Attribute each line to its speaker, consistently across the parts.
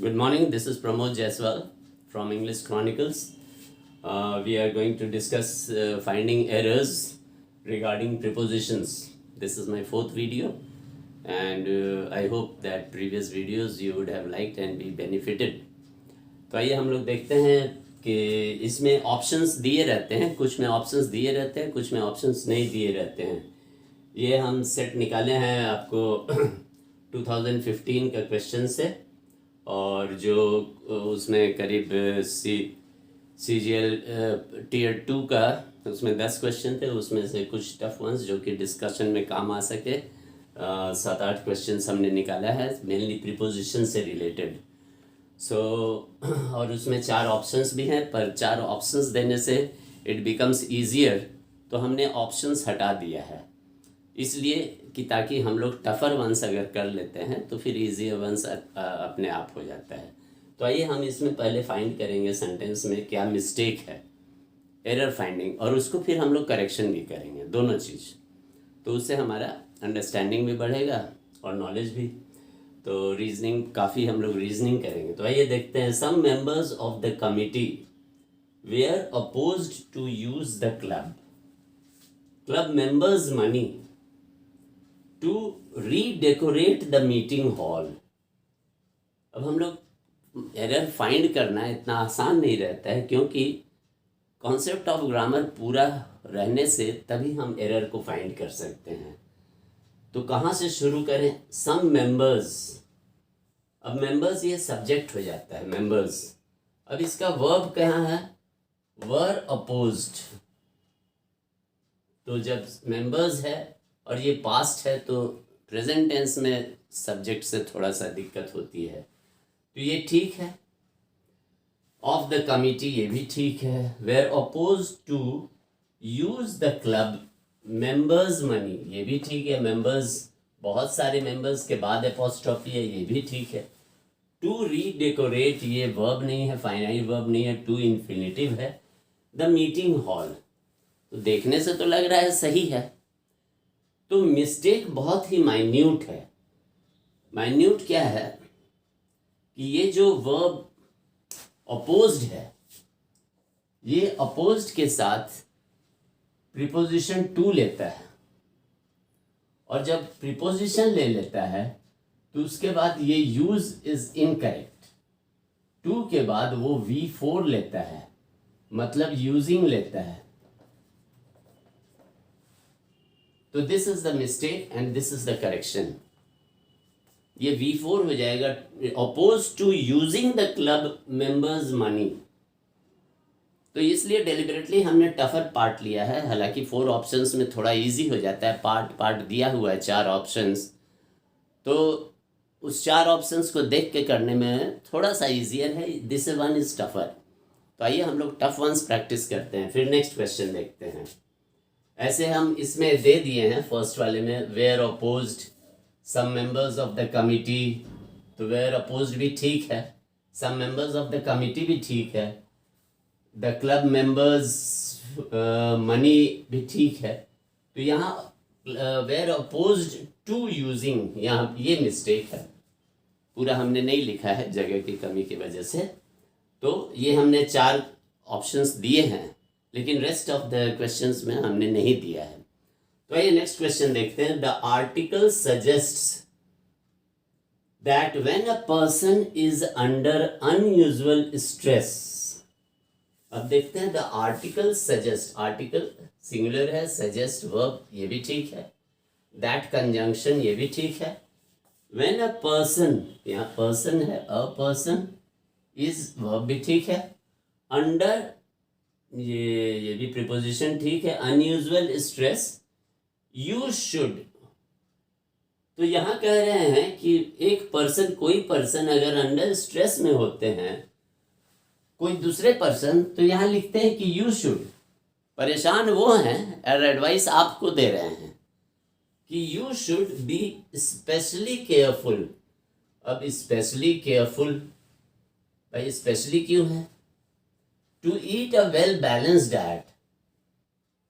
Speaker 1: Good morning. This is Pramod Jaiswal from English Chronicles. We are going to discuss finding errors regarding prepositions. This is my fourth video, and I hope that previous videos you would have liked and be benefited. तो आइए हम लोग देखते हैं कि इसमें options दिए रहते हैं, कुछ में ऑप्शंस दिए रहते हैं, कुछ में ऑप्शंस नहीं दिए रहते हैं. ये हम सेट निकाले हैं आपको 2015 का क्वेश्चन से, और जो उसमें करीब CGL Tier 2 का उसमें 10 क्वेश्चन थे. उसमें से कुछ टफ वंस जो कि डिस्कशन में काम आ सके, 7-8 क्वेश्चन हमने निकाला है, मेनली प्रीपोजिशन से रिलेटेड. और उसमें 4 ऑप्शंस भी हैं, पर 4 ऑप्शंस देने से इट बिकम्स ईजियर, तो हमने ऑप्शंस हटा दिया है इसलिए कि ताकि हम लोग टफ़र वंस अगर कर लेते हैं तो फिर ईजियर वंस अपने आप हो जाता है. तो आइए हम इसमें पहले फाइंड करेंगे सेंटेंस में क्या मिस्टेक है, एरर फाइंडिंग, और उसको फिर हम लोग करेक्शन भी करेंगे, दोनों चीज़. तो उससे हमारा अंडरस्टैंडिंग भी बढ़ेगा और नॉलेज भी. तो रीजनिंग, काफ़ी हम लोग रीजनिंग करेंगे. तो आइए देखते हैं. Some members of the committee were opposed to use the club members money to redecorate the meeting hall. अब हम लोग एरर फाइंड करना इतना आसान नहीं रहता है, क्योंकि कॉन्सेप्ट ऑफ ग्रामर पूरा रहने से तभी हम एरर को फाइंड कर सकते हैं. तो कहाँ से शुरू करें? Some members. अब मेंबर्स ये सब्जेक्ट हो जाता है, मेंबर्स. अब इसका वर्ब कहाँ है? Were opposed. तो जब मेंबर्स है और ये पास्ट है तो प्रेजेंट टेंस में सब्जेक्ट से थोड़ा सा दिक्कत होती है. तो ये ठीक है. ऑफ द कमिटी ये भी ठीक है. Were oppose to use the club members money ये भी ठीक है. मेंबर्स, बहुत सारे मेंबर्स के बाद एपोस्ट्रॉफी है, ये भी ठीक है. टू रीडेकोरेट ये वर्ब नहीं है, फाइनाइट वर्ब नहीं है, टू इन्फिनिटिव है. द मीटिंग हॉल, तो देखने से तो लग रहा है सही है. तो मिस्टेक बहुत ही माइन्यूट है. माइन्यूट क्या है कि ये जो वर्ब अपोज्ड है, ये अपोज्ड के साथ प्रीपोजिशन टू लेता है, और जब प्रीपोजिशन ले लेता है तो उसके बाद ये यूज इज इनकरेक्ट. टू के बाद वो V4 लेता है, मतलब यूजिंग लेता है. तो this is the mistake and this is the correction. ये V4 हो जाएगा, oppose to using the club members money. तो इसलिए डेलिबरेटली हमने टफर पार्ट लिया है. हालांकि 4 ऑप्शंस में थोड़ा इजी हो जाता है, पार्ट दिया हुआ है 4 ऑप्शंस, तो उस 4 ऑप्शंस को देख के करने में थोड़ा सा इजियर है. This one is tougher. तो आइए हम लोग टफ वंस प्रैक्टिस करते हैं, फिर नेक्स्ट क्वेश्चन देखते हैं. ऐसे हम इसमें दे दिए हैं फर्स्ट वाले में, were opposed some members of the committee. तो वेयर अपोज्ड भी ठीक है, some members of the committee भी ठीक है, द क्लब मेंबर्स मनी भी ठीक है. तो यहाँ वेयर अपोज्ड टू यूजिंग, यहाँ ये मिस्टेक है. पूरा हमने नहीं लिखा है जगह की कमी की वजह से. तो ये हमने 4 ऑप्शंस दिए हैं, लेकिन रेस्ट ऑफ द क्वेश्चंस में हमने नहीं दिया है. तो ये नेक्स्ट क्वेश्चन देखते हैं. The article suggests that when a person is under unusual stress. अब देखते हैं. The article suggest, article singular है, सजेस्ट वर्ब ये भी ठीक है, दैट कंजंक्शन ये भी ठीक है. व्हेन अ पर्सन, यहाँ पर्सन है, अ पर्सन, इज वर्ब भी ठीक है, अंडर ये भी प्रीपोजिशन ठीक है, अनयूजुअल स्ट्रेस, यू शुड. तो यहाँ कह रहे हैं कि एक पर्सन, कोई पर्सन अगर अंडर स्ट्रेस में होते हैं, कोई दूसरे पर्सन, तो यहाँ लिखते हैं कि यू शुड. परेशान वो हैं और एडवाइस आपको दे रहे हैं कि you should be specially careful. अब स्पेशली केयरफुल, भाई स्पेशली क्यों है? To eat a well balanced diet.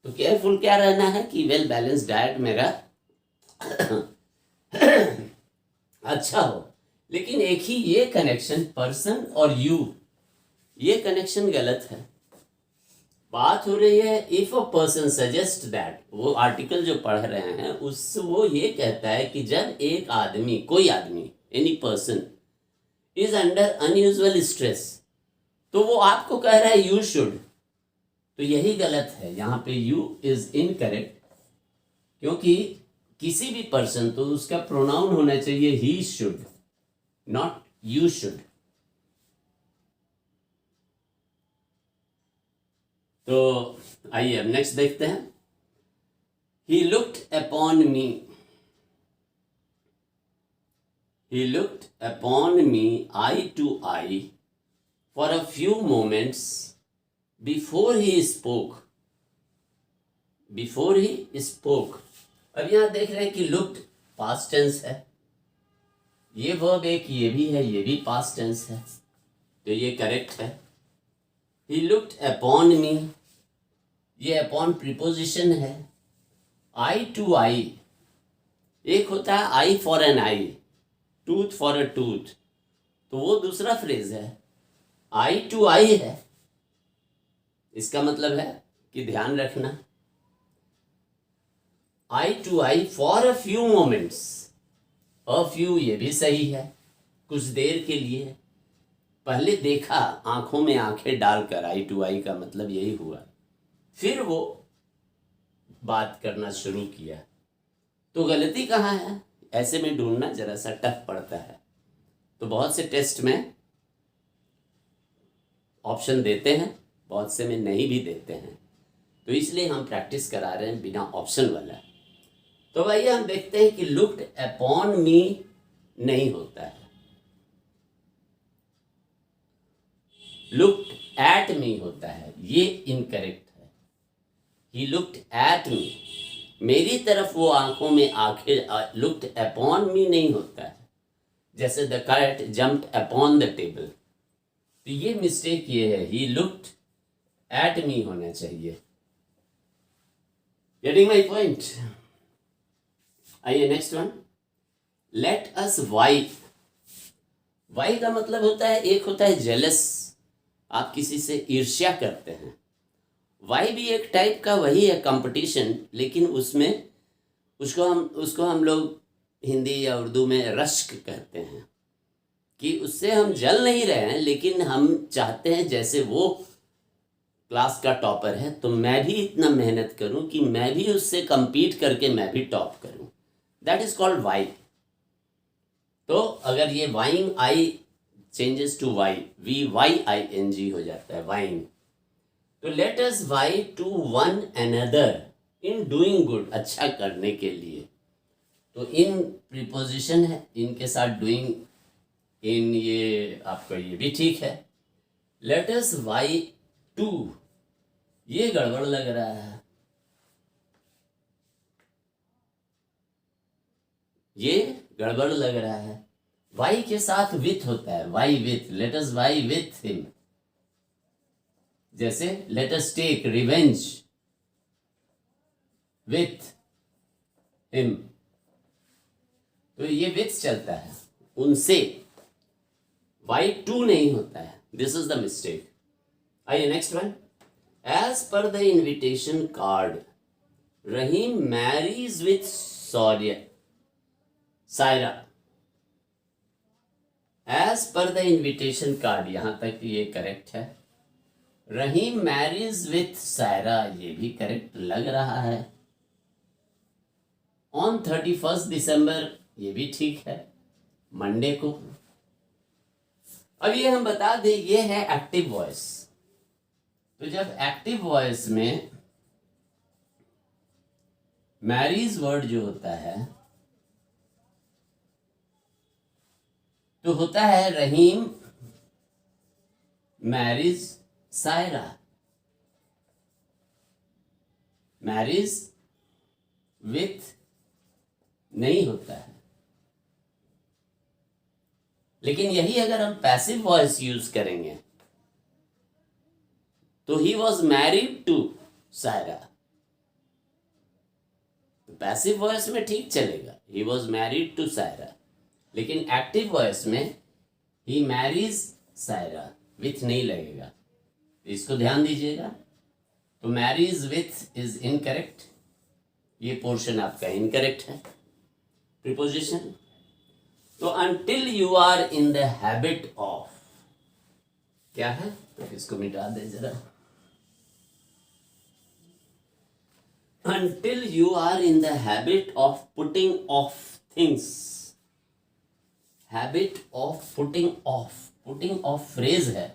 Speaker 1: तो केयरफुल क्या रहना है कि वेल बैलेंस्ड डाइट मेरा अच्छा हो. लेकिन एक ही ये कनेक्शन पर्सन और यू, ये कनेक्शन गलत है। बात हो रही है if a person suggest that, वो आर्टिकल जो पढ़ रहे हैं उस वो ये कहता है कि जब एक आदमी, कोई आदमी, any person is under unusual stress, तो वो आपको कह रहा है यू शुड, तो यही गलत है। यहाँ पे यू इज इनकरेक्ट, क्योंकि किसी भी पर्सन तो उसका प्रोनाउन होना चाहिए he should, not you should. तो आइए अब नेक्स्ट देखते हैं। He looked upon me, he looked upon me eye to eye for a few moments before he spoke, before he spoke। अब यहाँ देख रहे हैं कि looked past tense है, ये वर्ब एक ये भी है, ये भी past tense है, तो ये करेक्ट है। he looked upon me, ये upon preposition है। eye to eye, एक होता है eye for an eye, tooth for a tooth, तो वो दूसरा फ्रेज है, आई टू आई है। इसका मतलब है कि ध्यान रखना, eye to eye for a few moments, a few ये भी सही है, कुछ देर के लिए। पहले देखा आंखों में आंखें डालकर, आई टू आई का मतलब यही हुआ, फिर वो बात करना शुरू किया। तो गलती कहाँ है, ऐसे में ढूंढना जरा सा टफ पड़ता है। तो बहुत से टेस्ट में ऑप्शन देते हैं, बहुत से में नहीं भी देते हैं, तो इसलिए हम प्रैक्टिस करा रहे हैं बिना ऑप्शन वाला। तो भैया हम देखते हैं कि लुक्ड अपॉन मी नहीं होता है, लुक्ड एट मी होता है, ये इनकरेक्ट है। ही लुक्ड एट मी, मेरी तरफ वो आंखों में आंखें, लुक्ड अपॉन मी नहीं होता है। जैसे the cat jumped upon the table, तो ये मिस्टेक ये है, ही लुक्ड एट मी होना चाहिए। Getting my point? आइए next one, let us vie. Vie का मतलब होता है, एक होता है जेलस, आप किसी से ईर्ष्या करते हैं। वाई भी एक टाइप का वही है, कंपटीशन, लेकिन उसमें उसको हम लोग हिंदी या उर्दू में रश्क कहते हैं, कि उससे हम जल नहीं रहे हैं, लेकिन हम चाहते हैं जैसे वो क्लास का टॉपर है तो मैं भी इतना मेहनत करूं कि मैं भी उससे compete करके मैं भी टॉप करूं। That is called vie. तो अगर ये vying I changes to Y, VYING हो जाता है, वाइंग। तो let us vie to one another in doing good, अच्छा करने के लिए। तो इन प्रीपोजिशन है, इनके साथ डूइंग, इन ये आपका ये भी ठीक है। लेट अस वाई टू, ये गड़बड़ लग रहा है, ये गड़बड़ लग रहा है। वाई के साथ विथ होता है, vie with, let us vie with him. जैसे let us take revenge with him, तो ये विथ चलता है, उनसे। वाई टू नहीं होता है, दिस इज द मिस्टेक। आइए next one, as per the invitation card Rahim marries with Saira. As per the invitation card, यहां तक ये करेक्ट है। रहीम मैरिज विथ सायरा, ये भी करेक्ट लग रहा है। ऑन 31 दिसंबर, ये भी ठीक है, मंडे को। अब ये हम बता दें, ये है एक्टिव वॉइस। तो जब एक्टिव वॉइस में मैरिज वर्ड जो होता है, तो होता है रहीम मैरिज सायरा, मैरिज विथ नहीं होता है। लेकिन यही अगर हम पैसिव वॉइस यूज करेंगे तो he was married to Saira, passive voice में ठीक चलेगा, he was married to Saira. लेकिन एक्टिव वॉइस में ही मैरीज सायरा, विथ नहीं लगेगा, इसको ध्यान दीजिएगा। तो मैरीज विथ इज इनकरेक्ट, ये पोर्शन आपका इनकरेक्ट है प्रीपोजिशन। तो until you are in the habit of, क्या है, तो इसको मिटा दे जरा। Until you are in the habit of putting off things, habit of putting off phrase है।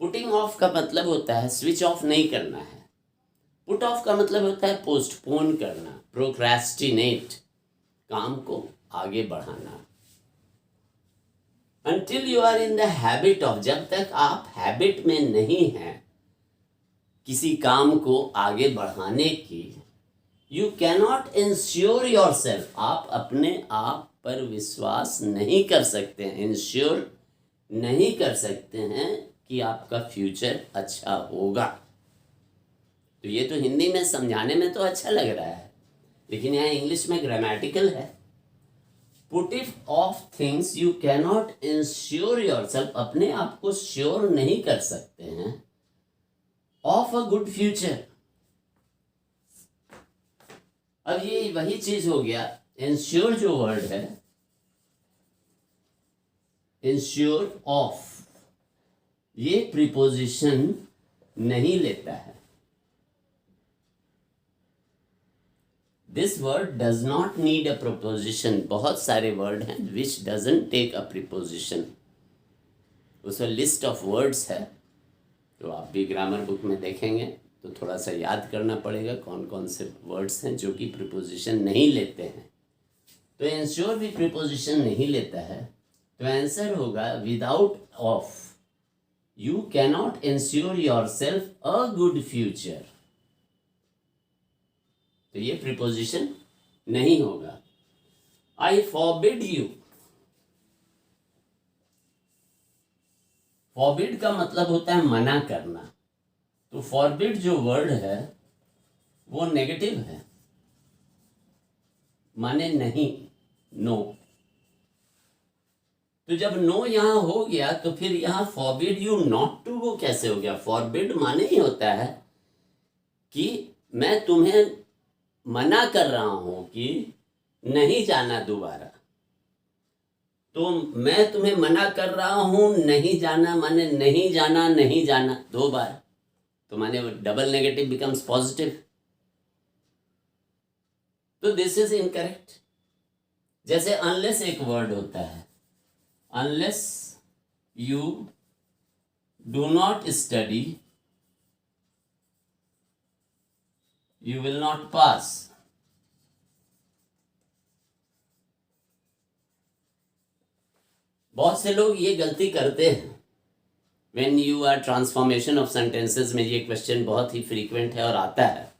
Speaker 1: putting off का मतलब होता है स्विच ऑफ नहीं करना है, पुट ऑफ का मतलब होता है पोस्टपोन करना, प्रोक्रेस्टिनेट, काम को आगे बढ़ाना। Until you are in the habit of, जब तक आप हैबिट में नहीं हैं किसी काम को आगे बढ़ाने की, you cannot ensure your self, आप अपने आप पर विश्वास नहीं कर सकते हैं, इंश्योर नहीं कर सकते हैं कि आपका फ्यूचर अच्छा होगा। तो ये तो हिंदी में समझाने में तो अच्छा लग रहा है, लेकिन यहाँ इंग्लिश में ग्रामेटिकल है। Put it of things you cannot ensure your self, अपने आप को श्योर नहीं कर सकते हैं ऑफ अ गुड फ्यूचर। अब ये वही चीज हो गया, इंश्योर जो वर्ड है, इंश्योर ऑफ, ये प्रीपोजिशन नहीं लेता है। This word does not need a preposition. बहुत सारे वर्ड हैं which doesn't take a preposition, उसमें लिस्ट ऑफ वर्ड्स है, तो आप भी ग्रामर बुक में देखेंगे तो थोड़ा सा याद करना पड़ेगा कौन कौन से वर्ड्स हैं जो कि प्रीपोजिशन नहीं लेते हैं। तो इंश्योर भी प्रीपोजिशन नहीं लेता है, तो आंसर होगा without of you cannot ensure your self a good future. तो ये प्रीपोजिशन नहीं होगा। आई फॉरबिड यू, फॉरबिड का मतलब होता है मना करना, तो फॉरबिड जो वर्ड है वो नेगेटिव है, माने नहीं, नो। तो जब नो यहां हो गया तो फिर यहां फॉरबिड यू नॉट टू वो कैसे हो गया? फॉरबिड माने ही होता है कि मैं तुम्हें मना कर रहा हूं कि नहीं जाना दोबारा। तो मैं तुम्हें मना कर रहा हूं नहीं जाना, माने नहीं जाना, नहीं जाना दो बार, तो माने डबल नेगेटिव बिकम्स पॉजिटिव। तो दिस इज इनकरेक्ट। जैसे अनलेस एक वर्ड होता है, unless you do not study you will not pass. बहुत से लोग ये गलती करते हैं when you are transformation of sentences में। ये क्वेश्चन बहुत ही फ्रीक्वेंट है और आता है,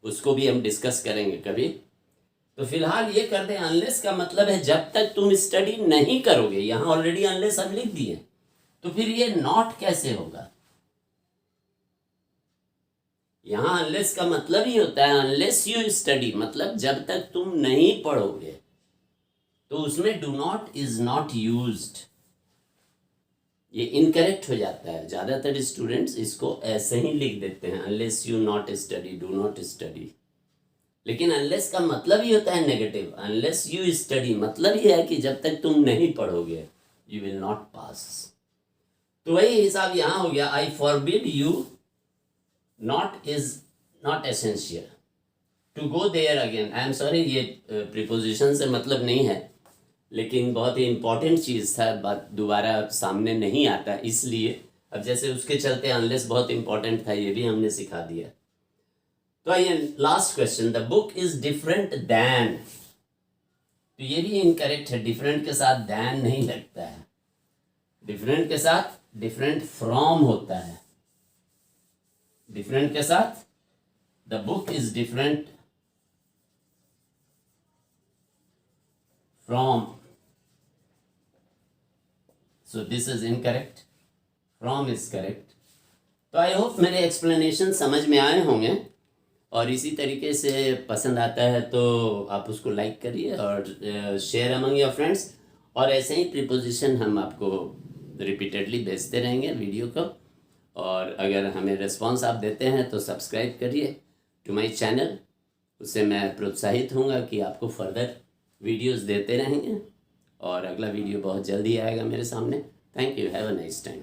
Speaker 1: उसको भी हम डिस्कस करेंगे कभी। तो फिलहाल ये करते हैं, अनलेस का मतलब है जब तक तुम स्टडी नहीं करोगे। यहां ऑलरेडी अनलेस हम लिख दिए, तो फिर ये नॉट कैसे होगा? यहां अनलेस का मतलब ही होता है अनलेस यू स्टडी, मतलब जब तक तुम नहीं पढ़ोगे। तो उसमें do not is not used, ये इनकरेक्ट हो जाता है। ज़्यादातर स्टूडेंट्स इसको ऐसे ही लिख देते हैं, unless you not study, do not study. लेकिन अनलेस का मतलब ही होता है नेगेटिव। अनलेस यू स्टडी मतलब ये है कि जब तक तुम नहीं पढ़ोगे यू विल नॉट पास। तो वही हिसाब यहाँ हो गया, I forbid you not is not essential to go there again. I am sorry, ये प्रीपोजिशन से मतलब नहीं है, लेकिन बहुत ही इंपॉर्टेंट चीज़ था, बात दोबारा सामने नहीं आता, इसलिए अब जैसे उसके चलते अनलेस बहुत इंपॉर्टेंट था, ये भी हमने सिखा दिया। तो आइए last question, the book is different than. तो ये भी इनकरेक्ट है, डिफरेंट के साथ दैन नहीं लगता है, डिफरेंट के साथ डिफरेंट फ्रॉम होता है। डिफरेंट के साथ the book is different from, so this is incorrect, from is correct। तो आई होप मेरे एक्सप्लेनेशन समझ में आए होंगे, और इसी तरीके से पसंद आता है तो आप उसको लाइक करिए और शेयर अमंग योर फ्रेंड्स। और ऐसे ही प्रीपोजिशन हम आपको रिपीटेडली भेजते रहेंगे वीडियो को। और अगर हमें रिस्पांस आप देते हैं तो सब्सक्राइब करिए टू माय चैनल, उससे मैं प्रोत्साहित होऊंगा कि आपको फर्दर वीडियोस देते रहेंगे। और अगला वीडियो बहुत जल्दी आएगा मेरे सामने। Thank you, have a nice time.